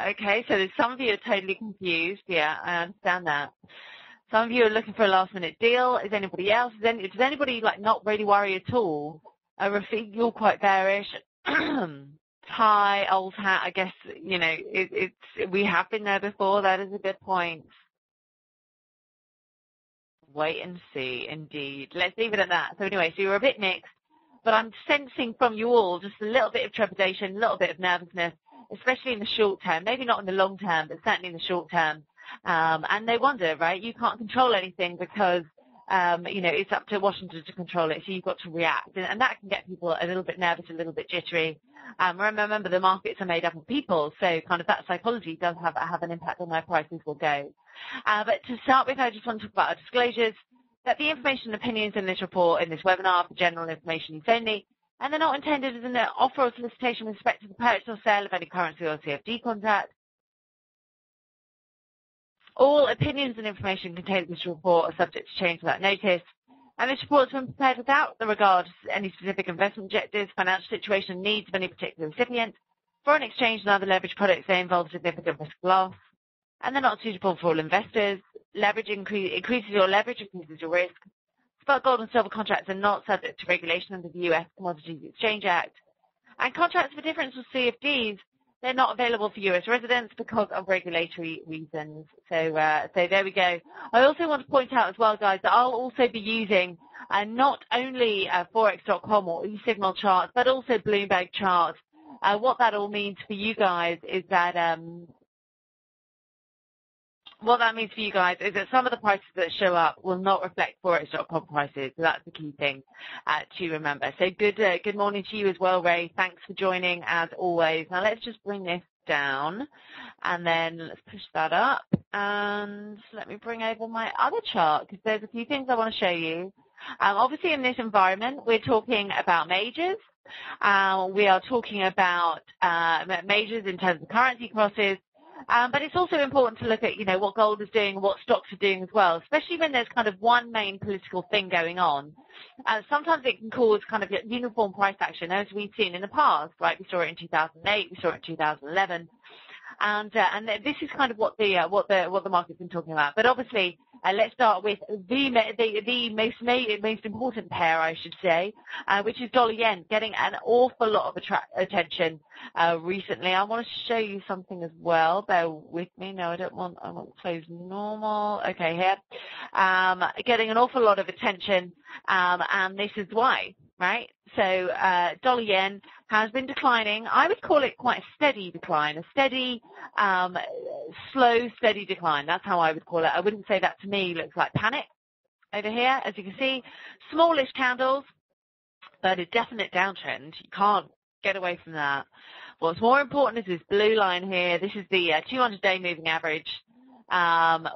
Okay, so there's some of you are totally confused. Yeah, I understand that. Some of you are looking for a last-minute deal. Is anybody else? Does anybody like not really worry at all? Rafiq, you're quite bearish. Hi, old hat. I guess we have been there before. That is a good point. Wait and see, indeed. Let's leave it at that. So anyway, so you're a bit mixed, but I'm sensing from you all just a little bit of trepidation, a little bit of nervousness, especially in the short term. Maybe not in the long term, but certainly in the short term. And they wonder, right? You can't control anything because, it's up to Washington to control it. So you've got to react. And that can get people a little bit nervous, a little bit jittery. Remember, the markets are made up of people. So kind of that psychology does have an impact on where prices will go. But to start with, I just want to talk about our disclosures, that the information and opinions in this report, in this webinar, are for general information use only, and they're not intended as an offer or solicitation with respect to the purchase or sale of any currency or CFD contract. All opinions and information contained in this report are subject to change without notice, and this report has been prepared without the regard to any specific investment objectives, financial situation, and needs of any particular recipient. Foreign exchange and other leverage products may involve significant risk of loss, and they're not suitable for all investors. Leverage increases your leverage, increases your risk. Spot gold and silver contracts are not subject to regulation under the U.S. Commodities Exchange Act. And contracts for difference with CFDs, they're not available for U.S. residents because of regulatory reasons. So there we go. I also want to point out as well, guys, that I'll also be using not only Forex.com or eSignal charts, but also Bloomberg charts. What that all means for you guys is that some of the prices that show up will not reflect Forex.com prices. So that's the key thing to remember. So good morning to you as well, Ray. Thanks for joining as always. Now let's just bring this down and then let's push that up. And let me bring over my other chart because there's a few things I want to show you. Obviously in this environment, we're talking about majors. We are talking about majors in terms of currency crosses. But it's also important to look at, what gold is doing and what stocks are doing as well, especially when there's kind of one main political thing going on. Sometimes it can cause kind of uniform price action, as we've seen in the past, right? We saw it in 2008, we saw it in 2011. And this is kind of what the market's been talking about. But obviously, let's start with the most important pair, I should say, which is dollar yen, getting an awful lot of attention recently. I want to show you something as well. Bear with me. No, I want to close normal. Okay, here. Getting an awful lot of attention, and this is why. Right? So dollar yen has been declining. I would call it quite a steady decline, a steady, slow, steady decline. That's how I would call it. I wouldn't say that to me looks like panic over here. As you can see, smallish candles, but a definite downtrend. You can't get away from that. What's more important is this blue line here. This is the 200-day moving average.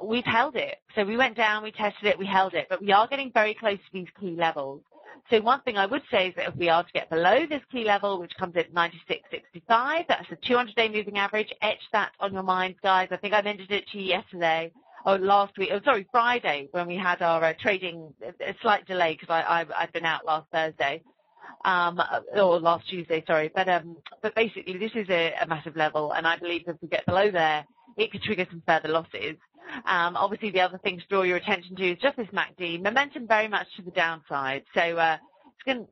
We've held it. So we went down, we tested it, we held it, but we are getting very close to these key levels. So one thing I would say is that if we are to get below this key level, which comes at 96.65, that's the 200-day moving average. Etch that on your minds, guys. I think I mentioned it to you yesterday, or last week, Friday, when we had our trading, a slight delay because I've been out last Thursday, or last Tuesday, sorry. But basically, this is a massive level, and I believe if we get below there, it could trigger some further losses. Obviously, the other thing to draw your attention to is just this MACD. Momentum very much to the downside. So it's going,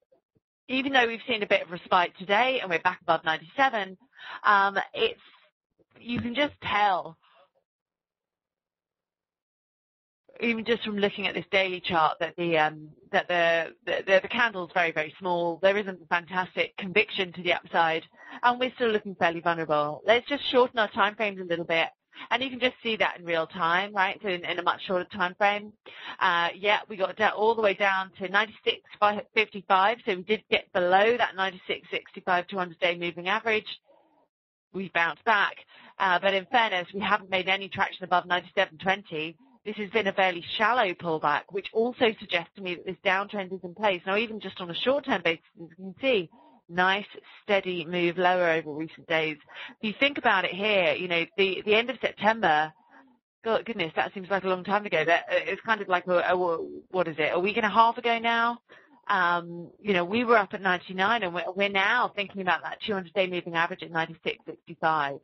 even though we've seen a bit of respite today and we're back above 97, you can just tell, even just from looking at this daily chart, that the candle's very, very small. There isn't fantastic conviction to the upside, and we're still looking fairly vulnerable. Let's just shorten our time frames a little bit. And you can just see that in real time, right? So in a much shorter time frame. We got all the way down to 96.55. So we did get below that 96.65 200-day moving average. We bounced back. But in fairness, we haven't made any traction above 97.20. This has been a fairly shallow pullback, which also suggests to me that this downtrend is in place. Now, even just on a short-term basis, as you can see, nice, steady move lower over recent days. If you think about it here, the end of September, God, goodness, that seems like a long time ago. It's kind of like, a week and a half ago now. We were up at 99, and we're now thinking about that 200-day moving average at 96.65.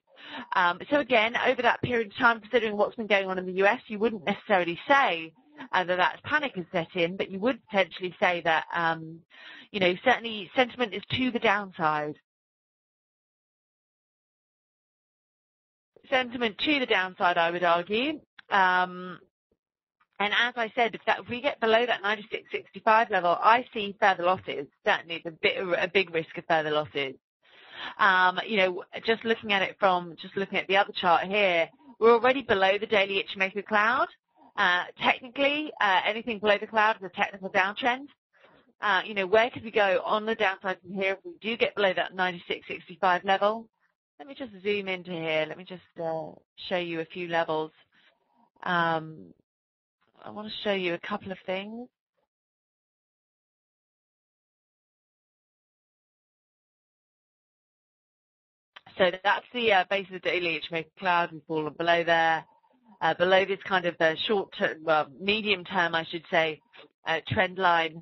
So again, over that period of time, considering what's been going on in the US, you wouldn't necessarily say that that's panic has set in, but you would potentially say that, certainly sentiment is to the downside. Sentiment to the downside, I would argue. And as I said, if we get below that 96.65 level, I see further losses. Certainly, a big risk of further losses. Just looking at the other chart here, we're already below the daily Ichimoku cloud. Technically, anything below the cloud is a technical downtrend. Where could we go on the downside from here if we do get below that 96.65 level? Let me just zoom into here. Let me just show you a few levels. I want to show you a couple of things. So that's the base of the daily Ichimoku cloud. We've fallen below there. Below this kind of medium term, I should say, trend line.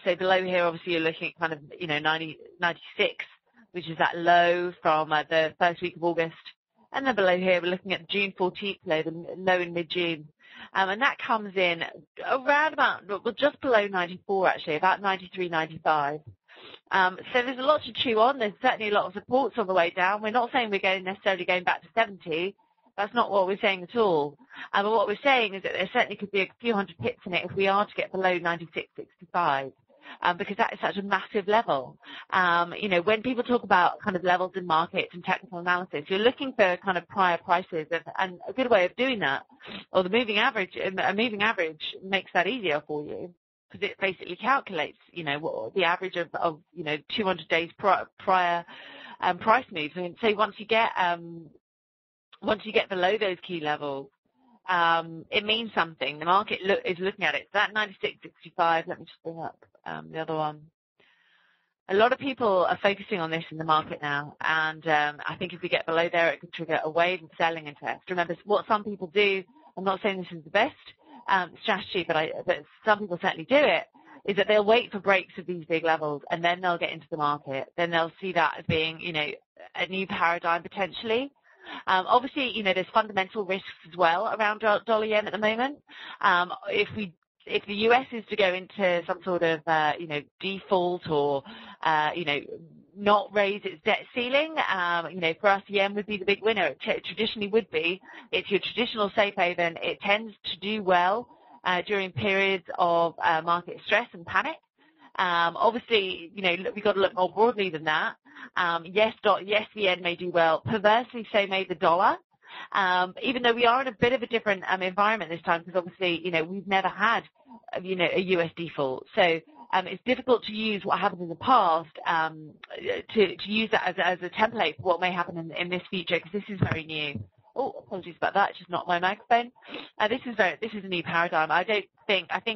So below here, obviously, you're looking at kind of, 96, which is that low from the first week of August. And then below here, we're looking at the June 14th low, the low in mid-June. And that comes in around about, just below 94, actually, about 93, 95. So there's a lot to chew on. There's certainly a lot of supports on the way down. We're not saying we're necessarily going back to 70. That's not what we're saying at all. But what we're saying is that there certainly could be a few hundred pips in it if we are to get below 96.65. Because that is such a massive level. When people talk about kind of levels in markets and technical analysis, you're looking for kind of prior prices, and a good way of doing that, or a moving average makes that easier for you, because it basically calculates, what the average of 200 days prior price moves. And so once you get below those key levels, it means something. The market is looking at it. So that 96.65, let me just bring up the other one. A lot of people are focusing on this in the market now, and I think if we get below there, it could trigger a wave of selling interest. Remember, what some people do, I'm not saying this is the best strategy, but some people certainly do it, is that they'll wait for breaks of these big levels, and then they'll get into the market. Then they'll see that as being, a new paradigm potentially. Obviously, there's fundamental risks as well around dollar yen at the moment. If the US is to go into some sort of, default or, not raise its debt ceiling, for us, yen would be the big winner. It traditionally would be. It's your traditional safe haven. It tends to do well during periods of market stress and panic. Obviously, we've got to look more broadly than that. Yes, the yen may do well. Perversely, so may the dollar. Even though we are in a bit of a different environment this time, because obviously, we've never had, a US default. So it's difficult to use what happened in the past to use that as a template for what may happen in this future, because this is very new. Oh, apologies about that. It's just not my microphone. This is a new paradigm. I think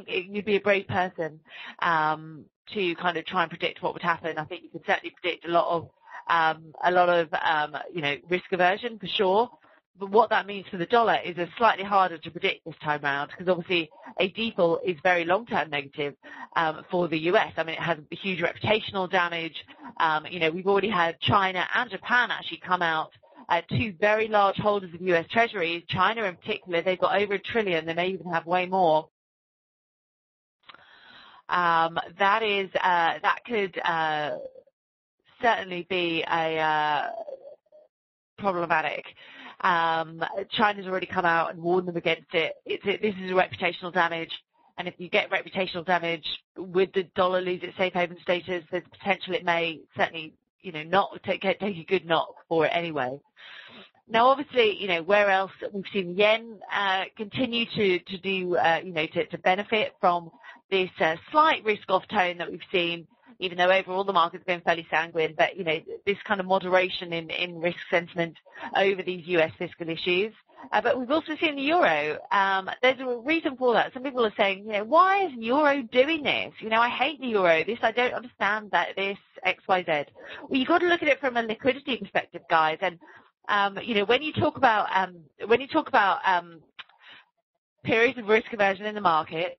you'd be a brave person to kind of try and predict what would happen. I think you could certainly predict a lot of risk aversion for sure. But what that means for the dollar is slightly harder to predict this time around, because obviously a default is very long-term negative for the US. I mean, it has huge reputational damage. We've already had China and Japan actually come out, two very large holders of US Treasuries. China in particular, they've got over $1 trillion. They may even have way more. That could certainly be problematic. China's already come out and warned them against it. This is a reputational damage, and if you get reputational damage with the dollar lose its safe haven status, there's potential it may certainly, not take a good knock for it anyway. Now, obviously, where else we've seen yen continue to do, to benefit from this slight risk-off tone that we've seen, even though overall the market's been fairly sanguine, but, this kind of moderation in risk sentiment over these US fiscal issues. But we've also seen the euro. There's a reason for that. Some people are saying, why is euro doing this? I hate the euro. I don't understand this X, Y, Z. Well, you've got to look at it from a liquidity perspective, guys. And, when you talk about periods of risk aversion in the market,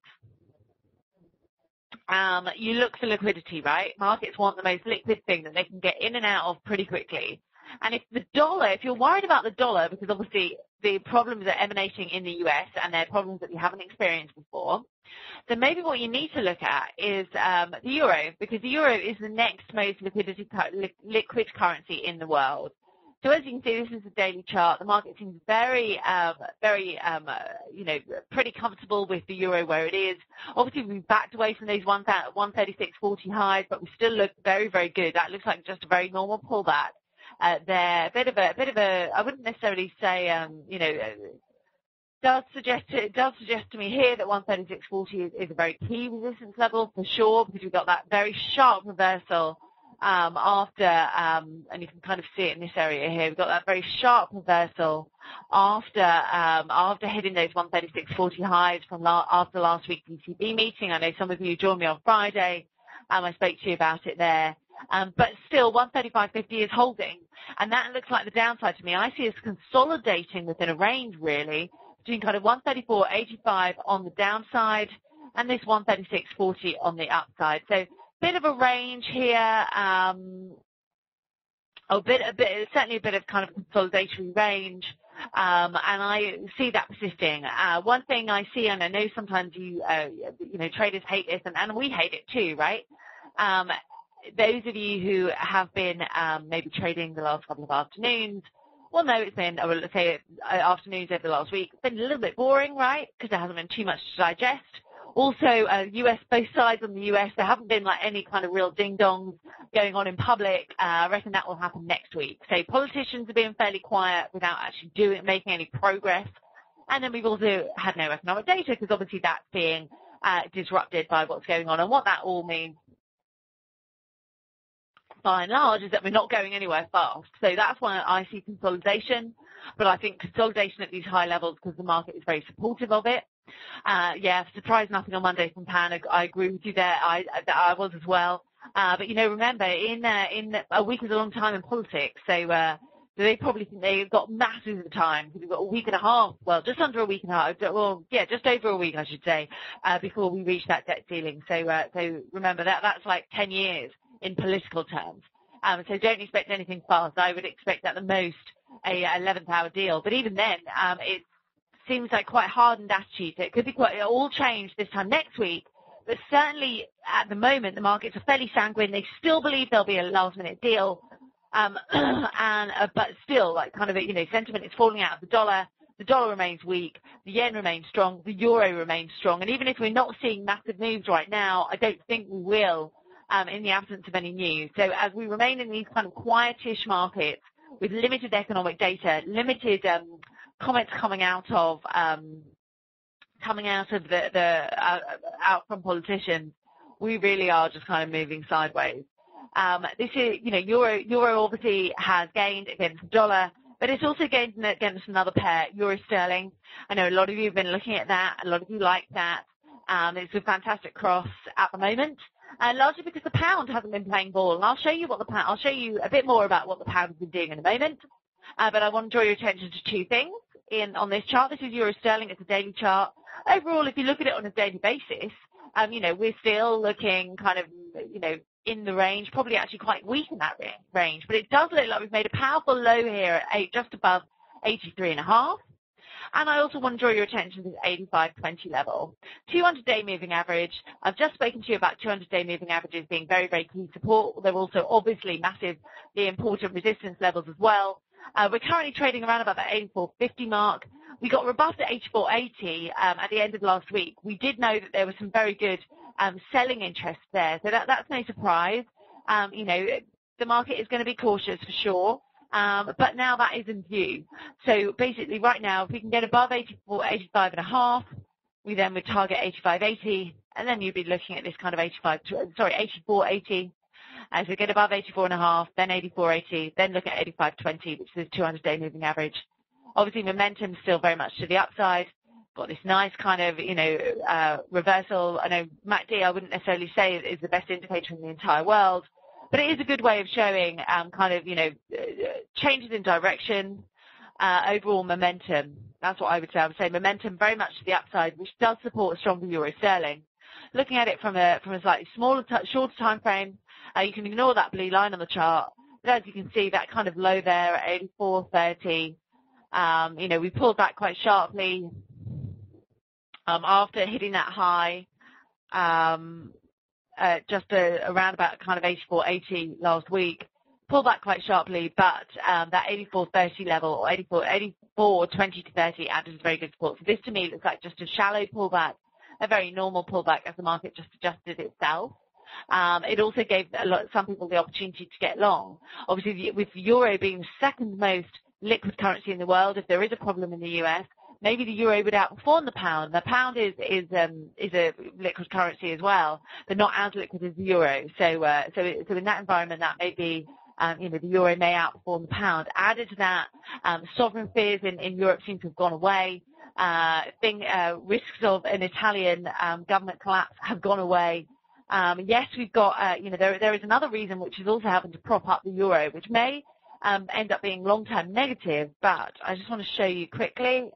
you look for liquidity, right? Markets want the most liquid thing that they can get in and out of pretty quickly. And if you're worried about the dollar, because obviously the problems are emanating in the US and they're problems that we haven't experienced before, then maybe what you need to look at is the euro, because the euro is the next most liquid currency in the world. So as you can see, this is a daily chart. The market seems very, pretty comfortable with the euro where it is. Obviously, we've backed away from those 136.40 highs, but we still look very, very good. That looks like just a very normal pullback there. Bit of a. I wouldn't necessarily say, does suggest to me here that 136.40 is a very key resistance level for sure, because we've got that very sharp reversal. After, and you can kind of see it in this area here, we've got that very sharp reversal after hitting those 136.40 highs from after last week's ECB meeting. I know some of you joined me on Friday. I spoke to you about it there. But still, 135.50 is holding, and that looks like the downside to me. I see us consolidating within a range, really, between kind of 134.85 on the downside and this 136.40 on the upside. So bit of a range here, certainly a bit of kind of consolidatory range, and I see that persisting. One thing I see, and I know sometimes traders hate this, and we hate it too, right? Those of you who have been maybe trading the last couple of afternoons, well, no, it's been, let's say afternoons over the last week, it's been a little bit boring, right? Because there hasn't been too much to digest. Also, both sides on the US, there haven't been like any kind of real ding-dongs going on in public. I reckon that will happen next week. So politicians are being fairly quiet without actually making any progress. And then we've also had no economic data, because obviously that's being disrupted by what's going on. And what that all means, by and large, is that we're not going anywhere fast. So that's why I see consolidation. But I think consolidation at these high levels, because the market is very supportive of it. Surprise nothing on Monday from Pan. I agree with you there. I was as well. But remember, in a week is a long time in politics. So they probably think they've got masses of time, because we've got a week and a half. Well, just under a week and a half. Well, yeah, just over a week, I should say, before we reach that debt ceiling. So remember that's like 10 years in political terms. So don't expect anything fast. I would expect at the most a 11th hour deal. But even then, it seems like quite hardened attitude. So it could be it all changed this time next week. But certainly at the moment, the markets are fairly sanguine. They still believe there'll be a last minute deal. But still, like kind of, sentiment is falling out of the dollar. The dollar remains weak. The yen remains strong. The euro remains strong. And even if we're not seeing massive moves right now, I don't think we will, in the absence of any news. So as we remain in these kind of quietish markets with limited economic data, limited comments coming out of out from politicians, we really are just kind of moving sideways. This is, euro obviously has gained against the dollar, but it's also gained against another pair, euro sterling. I know a lot of you have been looking at that. A lot of you like that. It's a fantastic cross at the moment, largely because the pound hasn't been playing ball. And I'll show you a bit more about what the pound has been doing in a moment. But I want to draw your attention to two things on this chart. This is euro sterling. It's a daily chart. Overall, if you look at it on a daily basis, we're still looking kind of, in the range, probably actually quite weak in that range. But it does look like we've made a powerful low here at just above 83.5. And I also want to draw your attention to the 85.20 level. 200-day moving average. I've just spoken to you about 200-day moving averages being very, very key support. They're also obviously massively important resistance levels as well. We're currently trading around about the 84.50 mark. We got rebuffed at 84.80 at the end of last week. We did know that there was some very good selling interest there, so that's no surprise. The market is going to be cautious for sure, but now that is in view. So basically, right now, if we can get above 85.5, we then would target 85.80, and then you'd be looking at this kind of 84.80. As we get above 84.5, then 84.80, then look at 85.20, which is 200-day moving average. Obviously, momentum still very much to the upside. Got this nice kind of, reversal. I know MACD, I wouldn't necessarily say is the best indicator in the entire world, but it is a good way of showing changes in direction, overall momentum. That's what I would say. I would say momentum very much to the upside, which does support a stronger euro sterling. looking at it from a slightly smaller, shorter time frame, you can ignore that blue line on the chart. But as you can see, that kind of low there at 84.30, we pulled back quite sharply after hitting that high, just around about kind of 84.80 last week. Pulled back quite sharply, but that 84.30 level, or 84.20 to 30, acted as very good support. So this to me looks like just a shallow pullback, a very normal pullback as the market just adjusted itself. It also gave some people the opportunity to get long. Obviously, with the euro being the second most liquid currency in the world, if there is a problem in the US, maybe the euro would outperform the pound. The pound is a liquid currency as well, but not as liquid as the euro. So in that environment, that may be, the euro may outperform the pound. Added to that, sovereign fears in Europe seem to have gone away. Risks of an Italian government collapse have gone away. Yes, we've got, there is another reason which has also happened to prop up the euro, which may end up being long-term negative, but I just want to show you quickly.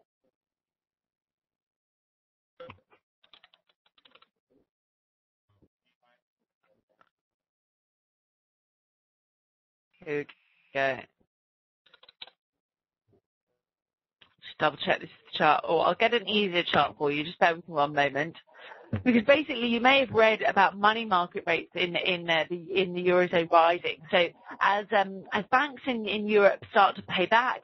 Here we go. Just double check this chart, or I'll get an easier chart for you. Just bear with me one moment. Because basically, you may have read about money market rates in the eurozone rising. So as banks in Europe start to pay back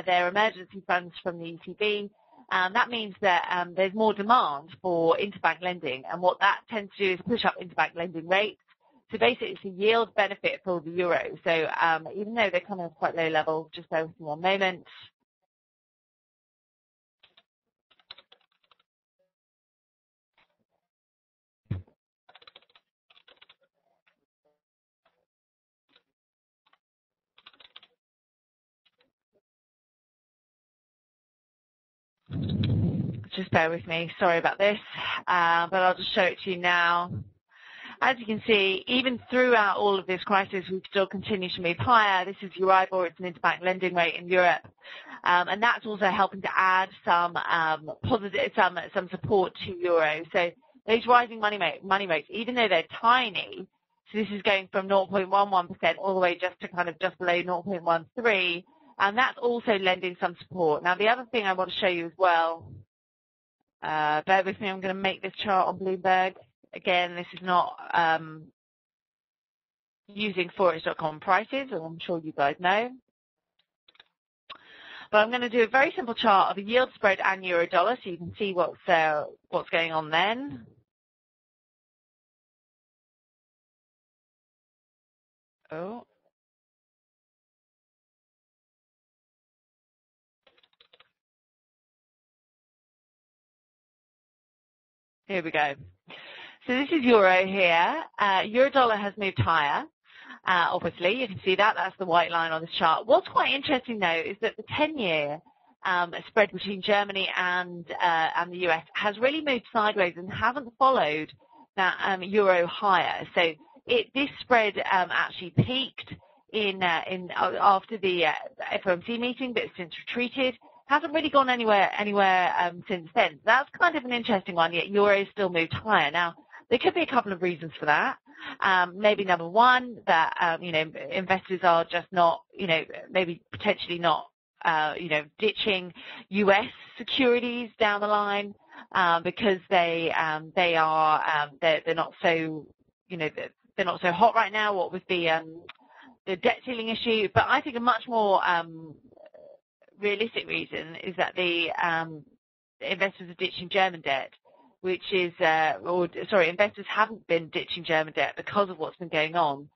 their emergency funds from the ECB, that means that there's more demand for interbank lending, and what that tends to do is push up interbank lending rates. So basically, it's a yield benefit for the euro. So even though they're coming off quite low level, just bear with me one moment. Just bear with me. Sorry about this, but I'll just show it to you now. As you can see, even throughout all of this crisis, we've still continued to move higher. This is Euribor. It's an interbank lending rate in Europe, and that's also helping to add some support to euro. So those rising money rates, even though they're tiny, so this is going from 0.11% all the way just to kind of just below 0.13%, and that's also lending some support. Now, the other thing I want to show you as well, bear with me, I'm going to make this chart on Bloomberg. Again, this is not using forex.com prices, as I'm sure you guys know. But I'm going to do a very simple chart of a yield spread and euro dollar so you can see what's going on then. Oh. Here we go. So this is euro here. Euro dollar has moved higher. Obviously, you can see that. That's the white line on this chart. What's quite interesting, though, is that the 10-year spread between Germany and the US has really moved sideways and hasn't followed that euro higher. So this spread actually peaked after the FOMC meeting, but since retreated. Hasn't really gone anywhere since then. That's kind of an interesting one, yet euro still moved higher. Now, there could be a couple of reasons for that. Maybe number one, that, investors are just not, maybe potentially not, ditching US securities down the line, because they're not so, they're not so hot right now. What was the debt ceiling issue? But I think a much more, realistic reason is that the investors are ditching German debt, which is, investors haven't been ditching German debt because of what's been going on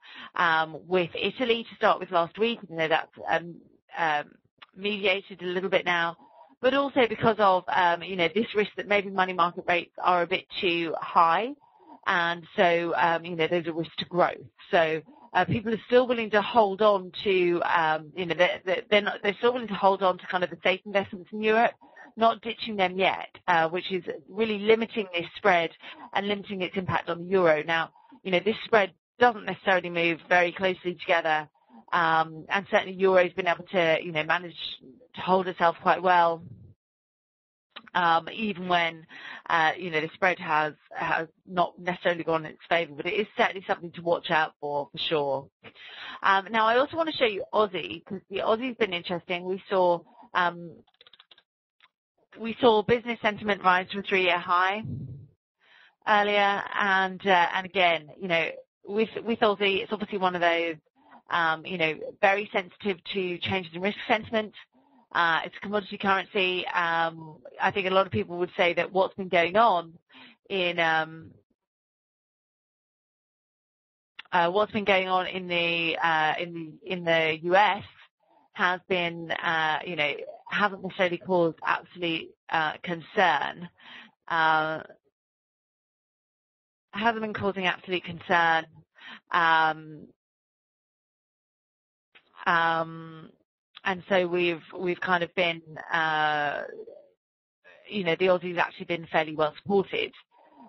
with Italy to start with last week. That's mediated a little bit now, but also because of, this risk that maybe money market rates are a bit too high, and so, there's a risk to growth. So people are still willing to hold on to, they're still willing to hold on to kind of the safe investments in Europe, not ditching them yet, which is really limiting this spread and limiting its impact on the euro. Now, this spread doesn't necessarily move very closely together, and certainly euro's been able to, manage to hold itself quite well even when, the spread has not necessarily gone in its favour, but it is certainly something to watch out for sure. Now, I also want to show you Aussie, because the Aussie's been interesting. We saw business sentiment rise to a 3-year high earlier, and again, with Aussie, it's obviously one of those, very sensitive to changes in risk sentiment. It's a commodity currency. I think a lot of people would say that what's been going on in the US has been, hasn't necessarily caused absolute concern. Hasn't been causing absolute concern. And so we've kind of been, the Aussie's actually been fairly well supported.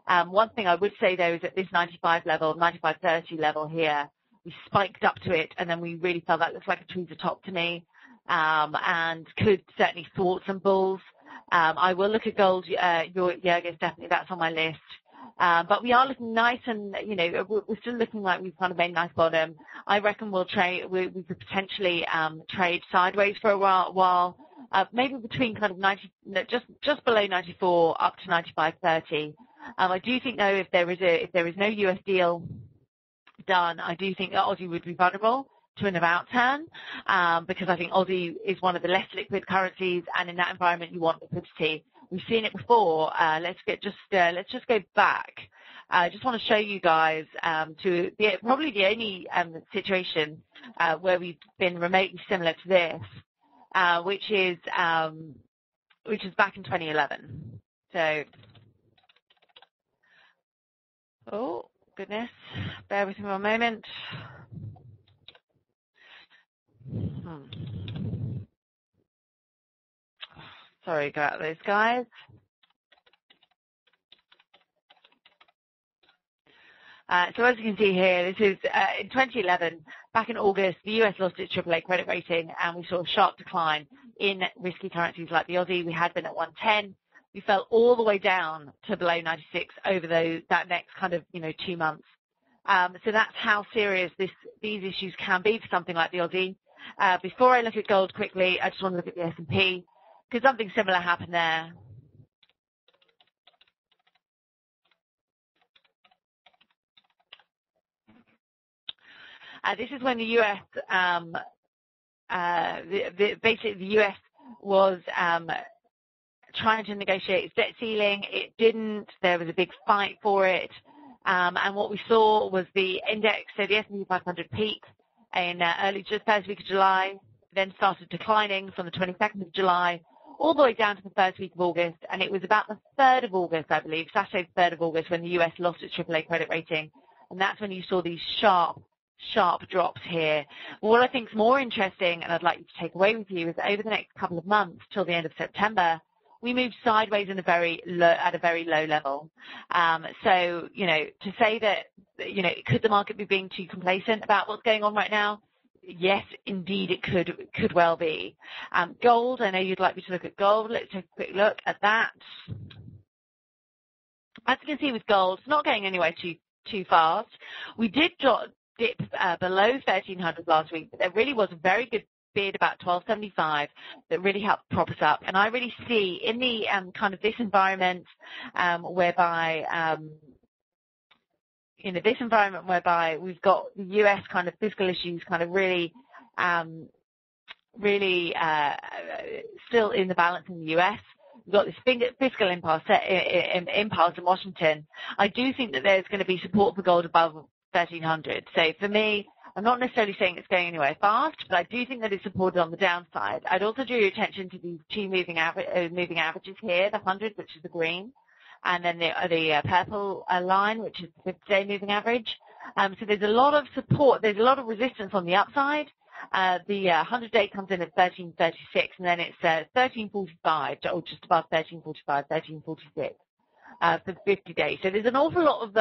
One thing I would say though is at this 95.30 level here, we spiked up to it, and then we really felt that looks like a tweezer top to me, and could certainly thwart some bulls. I will look at gold. Jürgen, definitely that's on my list. But we are looking nice, and we're still looking like we've kind of made a nice bottom. I reckon we could potentially trade sideways for a while, maybe between kind of 90, just below 94 up to 95.30. I do think though if there is no US deal done, I do think that Aussie would be vulnerable to an about turn, because I think Aussie is one of the less liquid currencies, and in that environment you want liquidity. We've seen it before. Let's just go back. I just want to show you guys to probably the only situation where we've been remotely similar to this, which is back in 2011. So, oh goodness, bear with me one moment. Sorry about those guys. So as you can see here, this is in 2011, back in August, the US lost its AAA credit rating, and we saw a sharp decline in risky currencies like the Aussie. We had been at 110. We fell all the way down to below 96 over that next kind of 2 months. So that's how serious these issues can be for something like the Aussie. Before I look at gold quickly, I just want to look at the S&P, because something similar happened there. This is when the US, basically the US was trying to negotiate its debt ceiling. It didn't. There was a big fight for it. And what we saw was the index, so the S&P 500 peaked in just first week of July, then started declining from the 22nd of July all the way down to the first week of August. And it was about the 3rd of August, I believe, Saturday the 3rd of August, when the US lost its AAA credit rating. And that's when you saw these sharp drops here. What I think is more interesting, and I'd like you to take away with you, is over the next couple of months till the end of September, we moved sideways at a very low level. So, to say that, could the market be being too complacent about what's going on right now? Yes, indeed, it could well be. Gold, I know you'd like me to look at gold. Let's take a quick look at that. As you can see with gold, it's not going anywhere too fast. We did dip below 1,300 last week, but there really was a very good bid about 1275 that really helped prop us up. And I really see in the kind of this environment whereby we've got the US kind of fiscal issues kind of really still in the balance in the US. We've got this fiscal impasse in Washington. I do think that there's going to be support for gold above 1,300. So for me, I'm not necessarily saying it's going anywhere fast, but I do think that it's supported on the downside. I'd also draw your attention to these two moving averages here, the 100, which is the green, and then the purple line, which is the 50-day moving average. So there's a lot of support. There's a lot of resistance on the upside. The 100-day comes in at 13.36, and then it's 13.45, or just above 13.45, 13.46 for the 50 days. So there's an awful lot of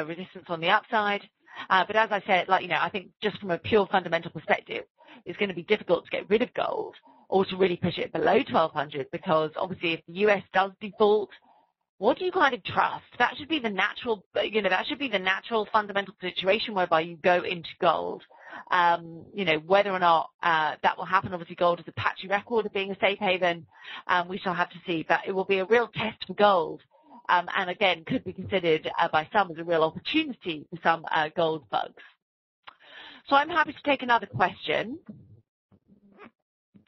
resistance on the upside. But as I said, I think just from a pure fundamental perspective, it's going to be difficult to get rid of gold. or to really push it below 1200, because obviously if the US does default, what do you kind of trust? That should be the natural, that should be the natural fundamental situation whereby you go into gold. Whether or not that will happen, obviously gold is a patchy record of being a safe haven. We shall have to see, but it will be a real test for gold. And again, could be considered by some as a real opportunity for some gold bugs. So I'm happy to take another question.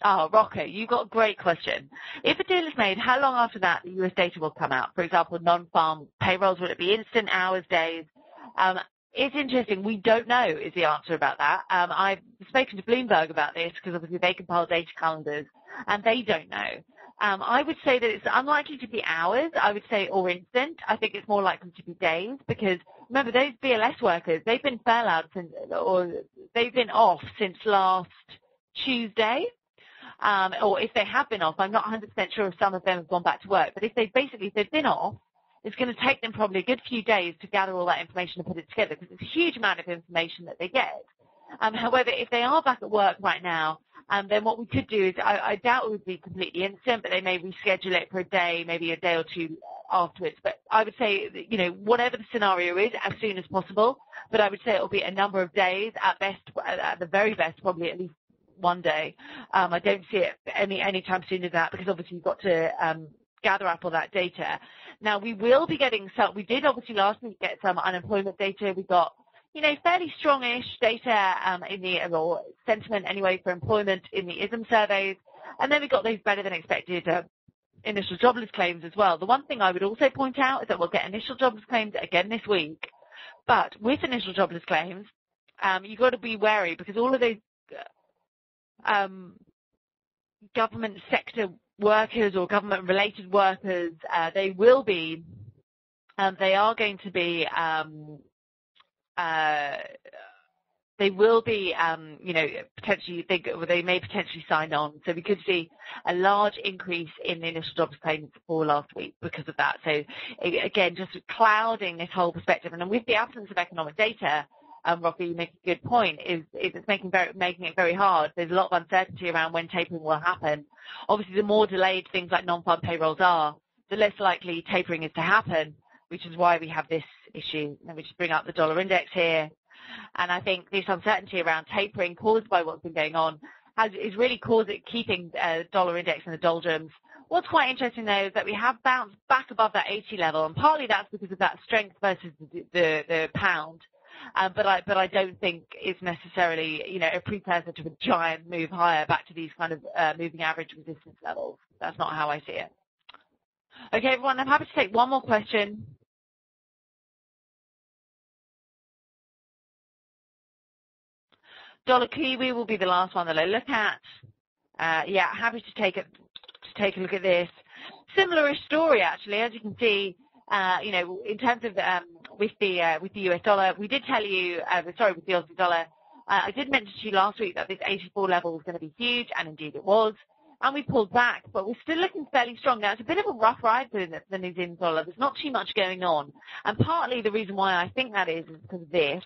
Oh, Rocco, you got a great question. If a deal is made, how long after that the US data will come out? For example, non-farm payrolls, will it be instant, hours, days? It's interesting. We don't know is the answer about that. I've spoken to Bloomberg about this because obviously they compile data calendars and they don't know. I would say that it's unlikely to be hours, I would say, or instant. I think it's more likely to be days because, remember, those BLS workers, they've been furloughed they've been off since last Tuesday. Or if they have been off, I'm not 100% sure if some of them have gone back to work. But if they've been off, it's going to take them probably a good few days to gather all that information and put it together because it's a huge amount of information that they get. However, if they are back at work right now, then what we could do is, I doubt it would be completely instant, but they may reschedule it for a day, maybe a day or two afterwards. But I would say, whatever the scenario is, as soon as possible. But I would say it will be a number of days at best, at the very best, probably at least one day. I don't see it any time sooner than that because obviously you've got to gather up all that data. Now we will be getting some. We did obviously last week get some unemployment data. We got fairly strongish data or sentiment anyway for employment in the ISM surveys, and then we got those better than expected initial jobless claims as well. The one thing I would also point out is that we'll get initial jobless claims again this week, but with initial jobless claims, you've got to be wary because all of those government sector workers or government-related workers, they potentially, they may potentially sign on. So we could see a large increase in the initial jobs claims for last week because of that. So again, just clouding this whole perspective. And then with the absence of economic data, Rocky, you make a good point, is it's making it very hard. There's a lot of uncertainty around when tapering will happen. Obviously, the more delayed things like non-farm payrolls are, the less likely tapering is to happen, which is why we have this issue. Let me just bring up the dollar index here. And I think this uncertainty around tapering caused by what's been going on is really keeping dollar index in the doldrums. What's quite interesting, though, is that we have bounced back above that 80 level, and partly that's because of that strength versus the pound. But I don't think it's necessarily, a precursor to a giant move higher back to these kind of moving average resistance levels. That's not how I see it. Okay, everyone, I'm happy to take one more question. Dollar Kiwi will be the last one that I look at. Happy to take a look at this. Similar-ish story, actually, as you can see. In terms of with the US dollar, we did tell you, with the Aussie dollar, I did mention to you last week that this 84 level was going to be huge, and indeed it was. And we pulled back, but we're still looking fairly strong. Now, it's a bit of a rough ride for the New Zealand dollar. There's not too much going on. And partly the reason why I think that is because of this,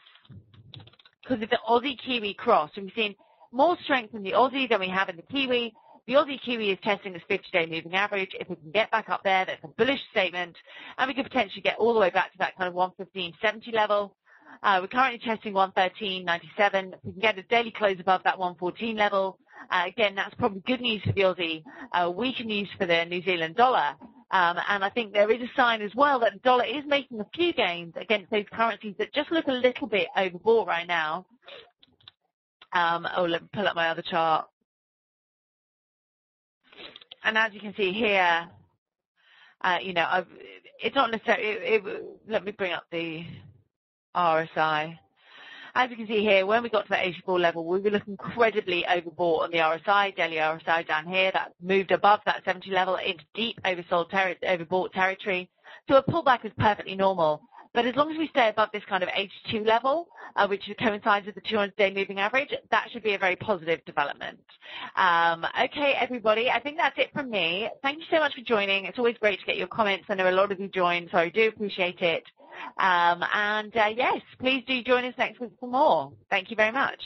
because of the Aussie-Kiwi cross. So we've seen more strength in the Aussie than we have in the Kiwi. The Aussie-Kiwi is testing this 50-day moving average. If we can get back up there, that's a bullish statement. And we could potentially get all the way back to that kind of 115.70 level. We're currently testing 113.97. If we can get a daily close above that 114 level, again, that's probably good news for the Aussie, weaker news for the New Zealand dollar. And I think there is a sign as well that the dollar is making a few gains against those currencies that just look a little bit overbought right now. Let me pull up my other chart. And as you can see here, it's not necessarily, let me bring up the RSI. As you can see here, when we got to that 84 level, we were looking incredibly overbought on the RSI, daily RSI down here. That moved above that 70 level into deep overbought territory. So a pullback is perfectly normal. But as long as we stay above this kind of 82 level, which coincides with the 200-day moving average, that should be a very positive development. Okay, everybody, I think that's it from me. Thank you so much for joining. It's always great to get your comments. I know a lot of you joined, so I do appreciate it. Yes, please do join us next week for more. Thank you very much.